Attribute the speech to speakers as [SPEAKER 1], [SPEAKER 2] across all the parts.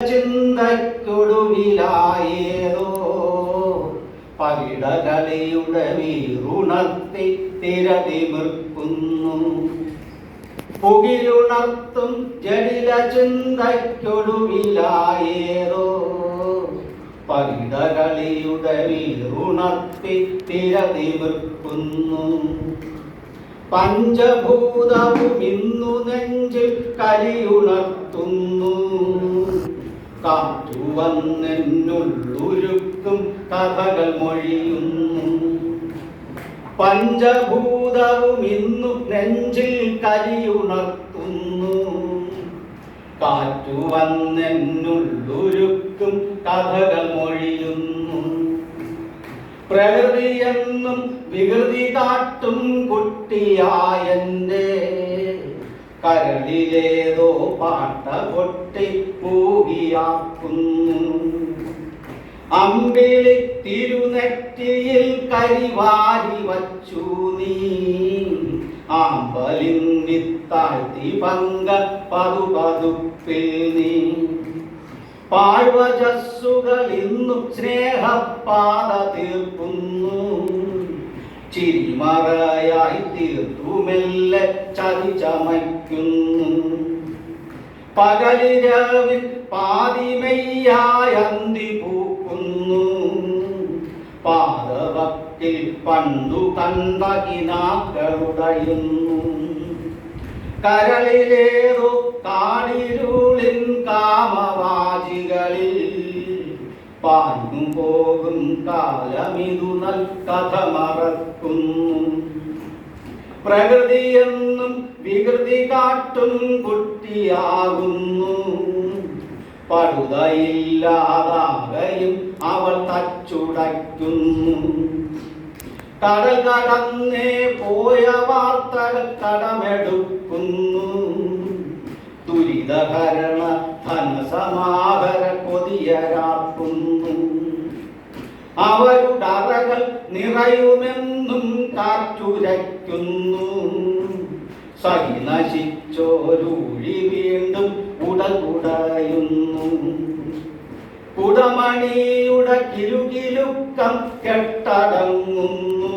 [SPEAKER 1] ചിന്തയ്ക്കൊടുവിലായേതോ പകിടകളിയുടെ വീറുണർത്തി തിരതിമിർക്കുന്നു. പുകിലുണർത്തും ജടില ചിന്തയ്ക്കൊടുവിലായേതോ പകിടകളിയുടെ വീറുണർത്തി തിരതിമിർക്കുന്നു. പഞ്ചഭൂതവും ഇന്നു നെഞ്ചിൽ കലിയുണർത്തുന്നു. കാറ്റുവന്നെന്നുള്ളുരുക്കും കഥകൾ മൊഴിയുന്നു. പഞ്ചഭൂതവും ഇന്നു നെഞ്ചിൽ കലിയുണർത്തുന്നു. കാറ്റുവന്നെന്നുള്ളുരുക്കും കഥകൾ മൊഴിയുന്നു. പ്രകൃതിയെന്നും വികൃതി കാട്ടും കുട്ടിയായെൻ്റെ കരളിലേതോ പാട്ട പൊട്ടി പൂവിയാക്കുന്നു. അമ്പിളി തിരുനെറ്റിയിൽ കരിവാരി വച്ചു നീ ആമ്പലിന്നിത്താഴ്ത്തി പങ്ക പതുപതുപ്പിൽ നീ. പാഴ്വജസ്സുകൾ ഇന്നും സ്നേഹപ്പാത തീർക്കുന്നു. ചിരിമറയായി തീർത്തുമെല്ലെ ചതി ചമയ്ക്കുന്നു. പകലിരവിൽ പാതിമയ്യായി അന്തി പൂക്കുന്നു. പാദവക്കിൽ പണ്ടു കണ്ട കിനാക്കളുടയുന്നു. കരളിലേതോ കാടിരുളിൻ കാമവാചികളിൽ പാഞ്ഞു പോകും കാലമിതു നൽ കഥ മറക്കുന്നു. പ്രകൃതിയെന്നും വികൃതി കാട്ടും കുട്ടിയാകുന്നു. പടുതയില്ലാതാകയും അവൾ തച്ചുടയ്ക്കുന്നു. കടൽ കടന്നേ പോയ വാർത്തകൾ കടമെടുക്കുന്നു. ദുരിതകരണ ധനസമാഹര കൊതിയരാക്കുന്നു. അവരുടെ അറകൾ നിറയുമെന്നും കാറ്റുരയ്ക്കുന്നു. സഹി നശിച്ചോരൂഴി വീണ്ടും ഉടൽ കുടയുന്നു. കുടമണിയുടെ കിലുകിലുക്കം കെട്ടടങ്ങുന്നു.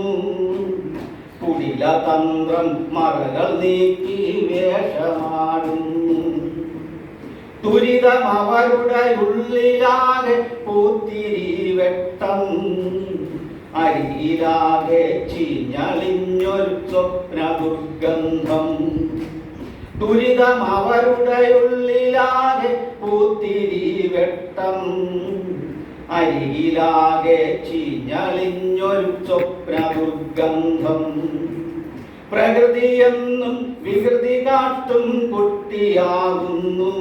[SPEAKER 1] കുടില തന്ത്രം മറകൾ നീക്കി വേഷമാടുന്നു. ദുരിതം അവരുടെ ഉള്ളിലാകെ പൂത്തിരി വെട്ടം. അരിയിലാകെ ചീഞ്ഞളിഞ്ഞൊരു സ്വപ്ന ദുർഗന്ധം. ദുരിതം അവരുടെ ഉള്ളിലാകെ പൂത്തിരി വെട്ടം. അരിയിലാകെ ചീഞ്ഞളിഞ്ഞൊരു സ്വപ്ന ദുർഗന്ധം. പ്രകൃതിയെന്നും വികൃതി കാട്ടും കുട്ടിയാകുന്നു.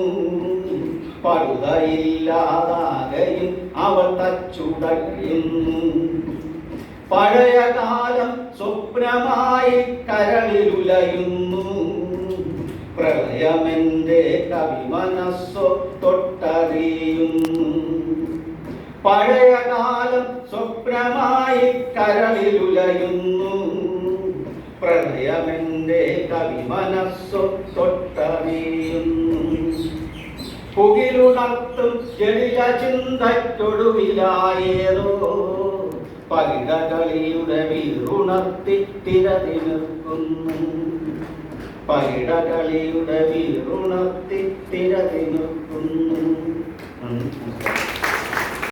[SPEAKER 1] പടുതയില്ലാതാകയും അവൾ തച്ചുടയ്ക്കുന്നു. പഴയകാലം സ്വപ്നമായി കരളിലുലയുന്നു. പ്രളയമെന്റെ കവിമനസ്സോ തൊട്ടറിയുന്നു. പഴയകാലം സ്വപ്നമായി കരളിലുലയുന്നു. പ്രളയമെന്റെ കവിമനസ്സോ തൊട്ടറിയുന്നു. പുകിലുണർത്തും ജടില ചിന്തയ്ക്കൊടുവിലായേതോ പകിടകളിയുടെ വീറുണർത്തി തിരതിമിർക്കുന്നു. പകിടകളിയുടെ വീറുണർത്തി തിരതിമിർക്കുന്നു.